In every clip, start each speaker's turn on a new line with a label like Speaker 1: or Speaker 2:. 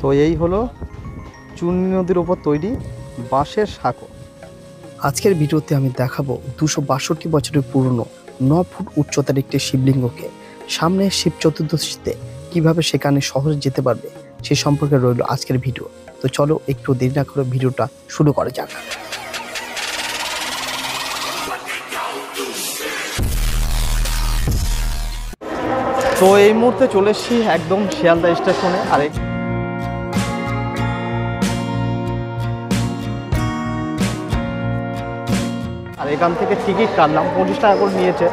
Speaker 1: তো এই হলো চুনি নদীর ওপর তৈরি বাঁশের সাঁকো।
Speaker 2: আজকের ভিডিওতে আমি দেখাবো 262 বছরের পুরনো 9 ফুট উচ্চতার একটি শিবলিঙ্গকে সামনে শিব চতুর্দশীতে কিভাবে সেখানে সহজে যেতে পারবে সে সম্পর্কে রইল আজকের ভিডিও। তো চলো একটু দেরি না করে ভিডিওটা শুরু করা যাক।
Speaker 1: তো এই মুহূর্তে চলে এসেছি একদম শিয়ালদা স্টেশনে। আর এখান থেকে টিকিট কাটলাম, 25 টাকা করে নিয়েছে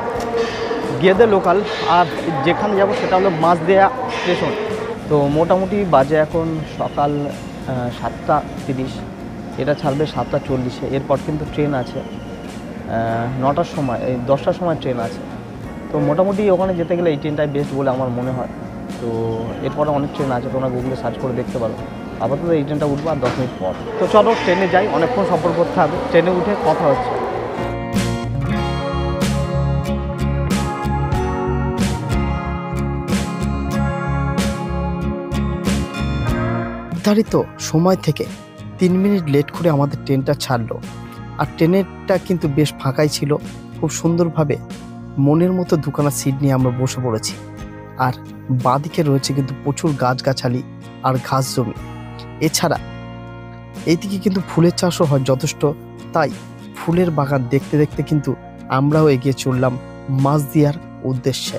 Speaker 1: গেদে লোকাল। আর যেখানে যাব সেটা হলো মাঝদিয়া স্টেশন। তো মোটামুটি বাজে এখন সকাল 7:30, এটা ছাড়বে 7:40। এরপর কিন্তু ট্রেন আছে 9টার সময়, এই 10টার সময় ট্রেন আছে। তো মোটামুটি ওখানে যেতে গেলে এই ট্রেনটাই বেস্ট বলে আমার মনে হয়। তো এরপরে অনেক ট্রেন আছে, তোমরা গুগলে সার্চ করে দেখতে পারো। আপাতত এই ট্রেনটা উঠবো আর 10 মিনিট পর। তো চলো ট্রেনে যাই, অনেকক্ষণ সফর করতে হবে, ট্রেনে উঠে কথা হচ্ছে।
Speaker 2: নির্ধারিত সময় থেকে 3 মিনিট লেট করে আমাদের ট্রেনটা ছাড়লো। আর ট্রেনেরটা কিন্তু বেশ ফাঁকাই ছিল, খুব সুন্দরভাবে মনের মতো দুখানা সিট নিয়ে আমরা বসে পড়েছি। আর বাঁদিকে রয়েছে কিন্তু প্রচুর গাছগাছালি আর ঘাস জমি। এছাড়া এইদিকে কিন্তু ফুলের চাষও হয় যথেষ্ট, তাই ফুলের বাগান দেখতে দেখতে কিন্তু আমরাও এগিয়ে চললাম মাঝদিয়ার উদ্দেশ্যে।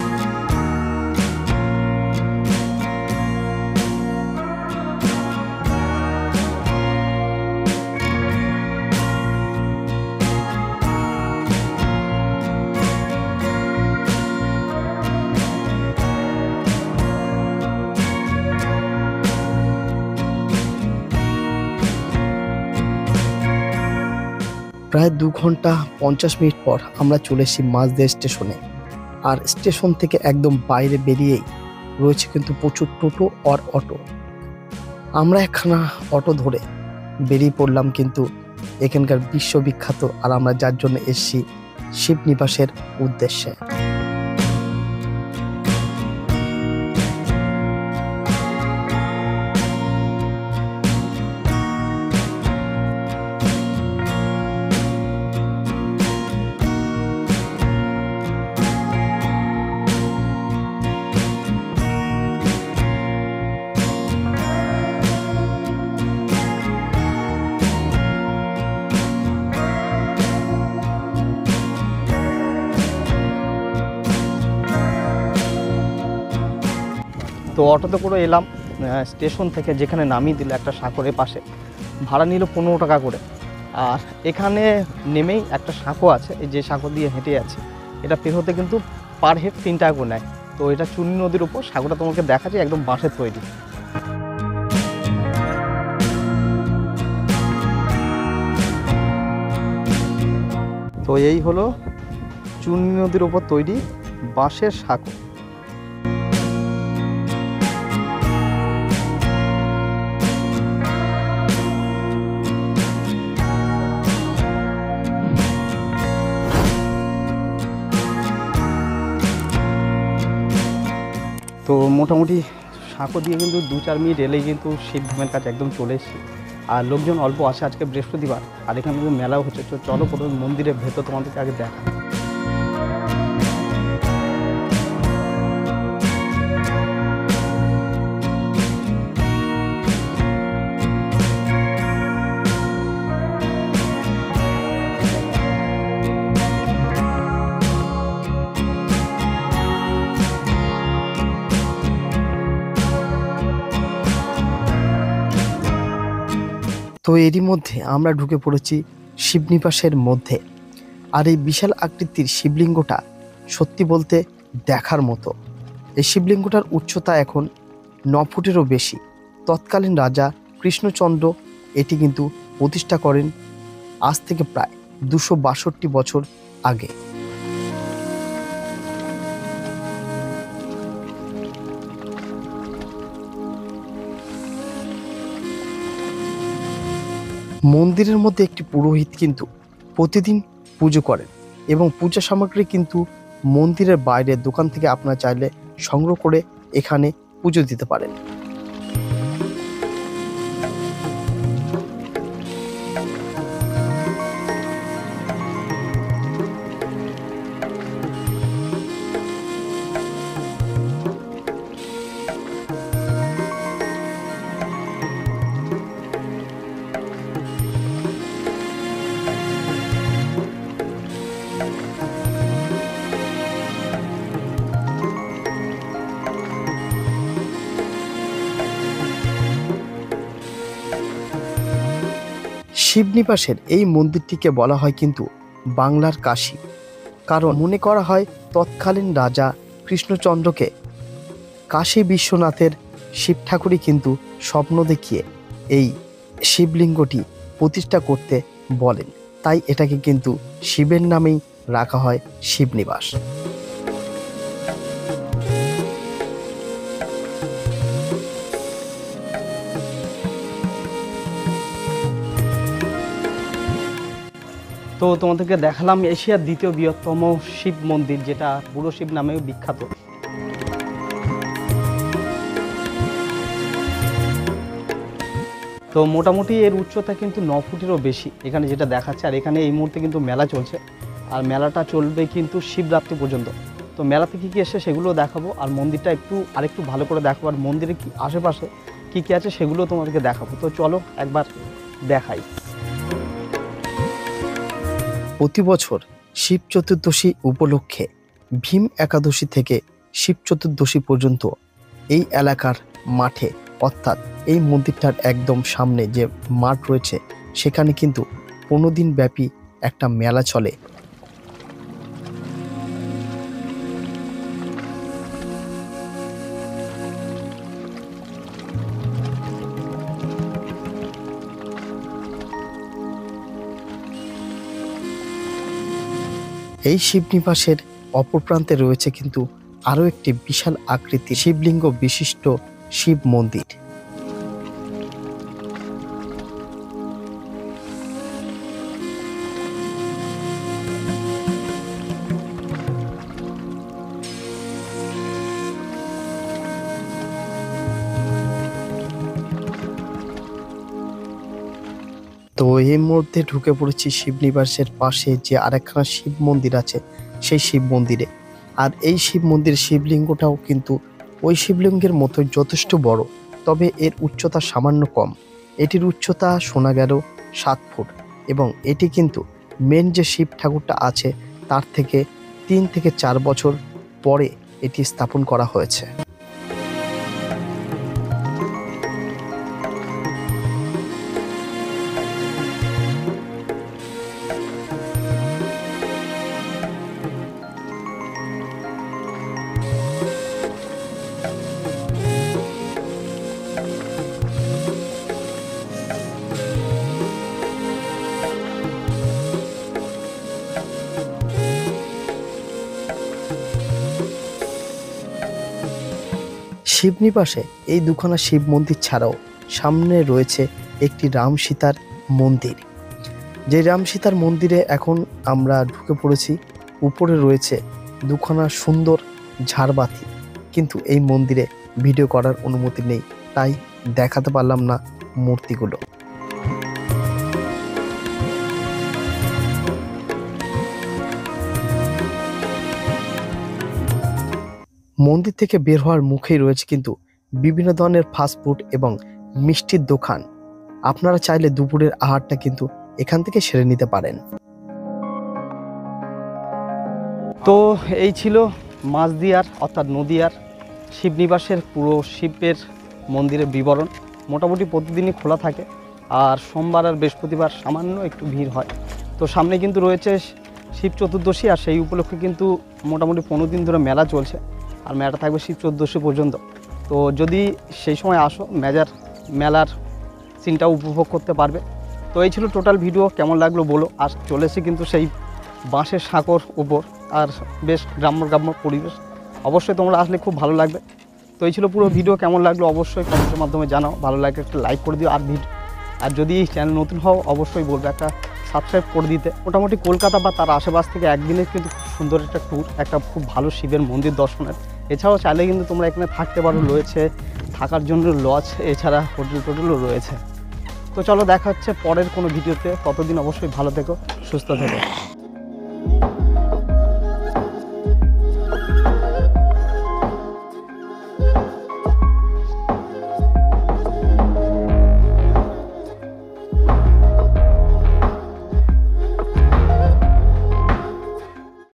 Speaker 2: প্রায় 2 ঘন্টা 50 মিনিট পর আমরা চলে এসেছি মাঝদিয়া স্টেশনে। আর স্টেশন থেকে একদম বাইরে বেরিয়েই রয়েছে কিন্তু প্রচুর টোটো আর অটো। আমরা একখানা অটো ধরে বেরিয়ে পড়লাম কিন্তু এখানকার বিশ্ববিখ্যাত, আর আমরা যার জন্য এসেছি, শিবনিবাসের উদ্দেশ্যে।
Speaker 1: তো অটোতে করে এলাম স্টেশন থেকে, যেখানে নামিয়ে দিল একটা সাঁকোরের পাশে। ভাড়া নিল 15 টাকা করে। আর এখানে নেমেই একটা সাঁকো আছে, এই যে সাঁকো দিয়ে হেঁটে আছে, এটা পেরোতে কিন্তু পার হেড 3 টাকা করে নেয়। তো এটা চুনি নদীর উপর সাঁকোটা তোমাকে দেখাচ্ছি, একদম বাঁশের তৈরি। তো এই হলো চুনি নদীর উপর তৈরি বাঁশের সাঁকো। তো মোটামুটি সাঁকো দিয়ে কিন্তু 2-4 মিনিট এলেই কিন্তু শিবধামের কাছে একদম চলে এসেছি। আর লোকজন অল্প আসে, আজকে বৃহস্পতিবার, আর এখানে কিন্তু মেলাও হচ্ছে। তো চলো প্রথমে মন্দিরের ভেতর তোমাদেরকে আগে দেখা।
Speaker 2: তো এরই মধ্যে আমরা ঢুকে পড়েছি শিবনিবাসের মধ্যে। আর এই বিশাল আকৃতির শিবলিঙ্গটা সত্যি বলতে দেখার মতো। এই শিবলিঙ্গটার উচ্চতা এখন 9 ফুটেরও বেশি। তৎকালীন রাজা কৃষ্ণচন্দ্র এটি কিন্তু প্রতিষ্ঠা করেন আজ থেকে প্রায় 262 বছর আগে। মন্দিরের মধ্যে একটি পুরোহিত কিন্তু প্রতিদিন পুজো করেন এবং পূজা সামগ্রী কিন্তু মন্দিরের বাইরে দোকান থেকে আপনারা চাইলে সংগ্রহ করে এখানে পুজো দিতে পারেন। শিবনিবাসের এই মন্দিরটিকে বলা হয় কিন্তু বাংলার কাশী, কারণ মনে করা হয় তৎকালীন রাজা কৃষ্ণচন্দ্রকে কাশী বিশ্বনাথের শিব ঠাকুরই কিন্তু স্বপ্ন দেখিয়ে এই শিবলিঙ্গটি প্রতিষ্ঠা করতে বলেন, তাই এটাকে কিন্তু শিবের নামেই রাখা হয় শিবনিবাস।
Speaker 1: তো তোমাদেরকে দেখালাম এশিয়ার দ্বিতীয় বৃহত্তম শিব মন্দির, যেটা বুড়ো শিব নামেও বিখ্যাত। তো মোটামুটি এর উচ্চতা কিন্তু 9 ফুটেরও বেশি এখানে যেটা দেখাচ্ছে। আর এখানে এই মুহূর্তে কিন্তু মেলা চলছে, আর মেলাটা চলবে কিন্তু শিবরাত্রি পর্যন্ত। তো মেলাতে কী কী এসে সেগুলো দেখাবো, আর মন্দিরটা আরেকটু ভালো করে দেখাবো, আর মন্দিরে কি আশেপাশে কী কী আছে সেগুলো তোমাদেরকে দেখাবো। তো চলো একবার দেখাই।
Speaker 2: প্রতি বছর শিব চতুর্দশী উপলক্ষে ভীম একাদশী থেকে শিব চতুর্দশী পর্যন্ত এই এলাকার মাঠে, অর্থাৎ এই মন্দিরটার একদম সামনে যে মাঠ রয়েছে সেখানে কিন্তু 15 দিন ব্যাপী একটা মেলা চলে। এই শিবনিবাসের অপর প্রান্তে রয়েছে কিন্তু আরও একটি বিশাল আকৃতির শিবলিঙ্গ বিশিষ্ট শিব মন্দির। তো এই মুহূর্তে ঢুকে পড়েছি শিবনিবাসের পাশে যে আরেকখানা শিব মন্দির আছে সেই শিব মন্দিরে। আর এই শিব মন্দির শিবলিঙ্গটাও কিন্তু ওই শিবলিঙ্গের মতো যথেষ্ট বড়, তবে এর উচ্চতা সামান্য কম। এটির উচ্চতা শোনা গেল 7 ফুট, এবং এটি কিন্তু মেন যে শিব ঠাকুরটা আছে তার থেকে 3 থেকে 4 বছর পরে এটি স্থাপন করা হয়েছে। শিবনিবাসে এই দুখানা শিব মন্দির ছাড়াও সামনে রয়েছে একটি রাম সীতার মন্দির। যে রাম সীতার মন্দিরে এখন আমরা ঢুকে পড়েছি। উপরে রয়েছে দুখানা সুন্দর ঝাড়বাতি, কিন্তু এই মন্দিরে ভিডিও করার অনুমতি নেই, তাই দেখাতে পারলাম না মূর্তিগুলো। মন্দির থেকে বের হওয়ার মুখেই রয়েছে কিন্তু বিভিন্ন ধরনের ফাস্টফুড এবং মিষ্টির দোকান। আপনারা চাইলে দুপুরের আহারটা কিন্তু এখান থেকে সেরে নিতে পারেন।
Speaker 1: তো এই ছিল মাঝদিয়ার অর্থাৎ নদিয়ার শিবনিবাসের পুরো শিবের মন্দিরের বিবরণ। মোটামুটি প্রতিদিনই খোলা থাকে, আর সোমবার আর বৃহস্পতিবার সামান্য একটু ভিড় হয়। তো সামনে কিন্তু রয়েছে শিব চতুর্দশী, আর সেই উপলক্ষে কিন্তু মোটামুটি 15 দিন ধরে মেলা চলছে, আর মেলাটা থাকবে শিব চতুর্দশী পর্যন্ত। তো যদি সেই সময় আসো মেলার সিনটাও উপভোগ করতে পারবে। তো এই ছিল টোটাল ভিডিও। কেমন লাগলো বলো। আর চলেছে কিন্তু সেই বাঁশের সাঁকোর উপর, আর বেশ গ্রাম্য পরিবেশ। অবশ্যই তোমরা আসলে খুব ভালো লাগবে। তো এই ছিল পুরো ভিডিও। কেমন লাগলো অবশ্যই কমেন্টের মাধ্যমে জানাও। ভালো লাগলে একটা লাইক করে দিও, আর যদি এই চ্যানেল নতুন হও অবশ্যই বলবে একটা সাবস্ক্রাইব করে দিতে। মোটামুটি কলকাতা বা তার আশেপাশ থেকে একদিনের কিন্তু খুব সুন্দর একটা ট্যুর, একটা খুব ভালো শিবের মন্দির দর্শনের। এছাড়াও চাইলে কিন্তু তোমরা এখানে থাকতে পারো, রয়েছে থাকার জন্য লজ, এছাড়া হোটেলও রয়েছে। তো চলো দেখা হচ্ছে পরের কোনো ভিডিওতে। ততদিন অবশ্যই ভালো থেকো, সুস্থ থেকো।